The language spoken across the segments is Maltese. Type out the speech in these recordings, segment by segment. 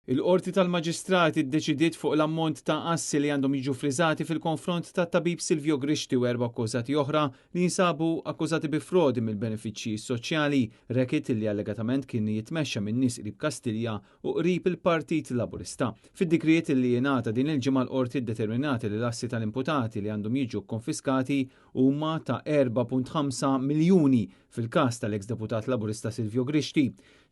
Il-Qorti tal-Maġistrati ddeċidiet fuq l-ammont ta' assi li għandhom jiġu friżati fil-konfront ta' tabib Silvio Grixti u 4 akkużati oħra li jinsabu akkużati bi frodi mill-benefiċċji soċjali, rekit li allegatament kien jitmexxa minn nies qrib Kastilja u qrib il-Partit Laburista. Fid-dikriet li jingħata din il-ġimgħa l-qorti ddeterminati li l-assi tal-imputati li għandhom jiġu konfiskati huma ta' 4.5 miljuni fil-każ tal-eks deputat Laburista Silvio Grixti,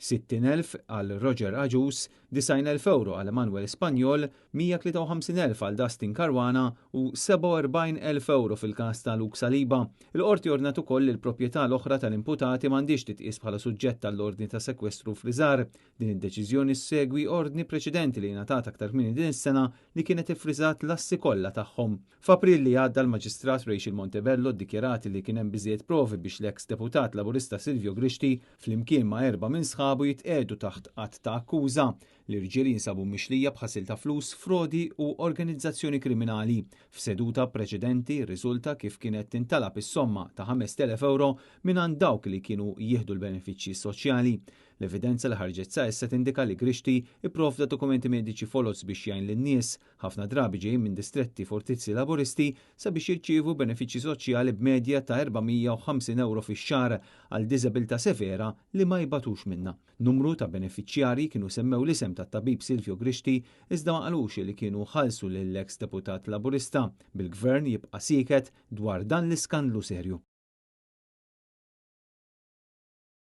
60,000 għal Roger Aġus, 90,000 euro għal Emanuel Spanjol, 153,000 għal Dustin Caruana u 47,000 euro fil-każ ta' Luke Saliba. Il-qorti ordnat ukoll li l-proprjetà l-oħra tal-imputati m'għandix titqies bħala suġġett tal-ordni ta' sekwestru friżar. Din id-deċiżjoni segwi ordni preċedenti li ngħatat aktar minn din is-sena li kienet iffriżat l-assi kollha tagħhom. F'April li għadda l-Maġistrat Rachel Montebello ddikjarati li kien hemm biżżejjed provi biex l-eks deputat Laburista Silvio Grixti flimkien ma' 4 minn sħabu jitqiegħdu taħt qatt ta' akkuża. L-irġiel jinsabu mixlija b'ħasil ta' flus, frodi u organizzazzjoni kriminali. F'seduta preċedenti riżulta kif kienet tintalab is-somma ta' 5,000 euro mingħand dawk li kienu jieħdu l-benefiċċji soċjali. L-evidenza li ħarġet sa issa tindika li Grixti ipprovda dokumenti mediċi folots biex jgħin lin-nies, ħafna drabi ġejjin minn distretti fortizzi laburisti sabiex jirċievu benefiċċji soċjali b'medja ta' 450 euro fix-xahar għal diżabilità severa li ma jbatux minnha. Numru ta' benefiċjarji kienu semmew l-isem tat-tabib Silvio Grixti iżda ma qalux li kienu ħallsu lill-eks deputat Laburista. Bil-gvern jibqa' sieket dwar dan l-iskandlu serju.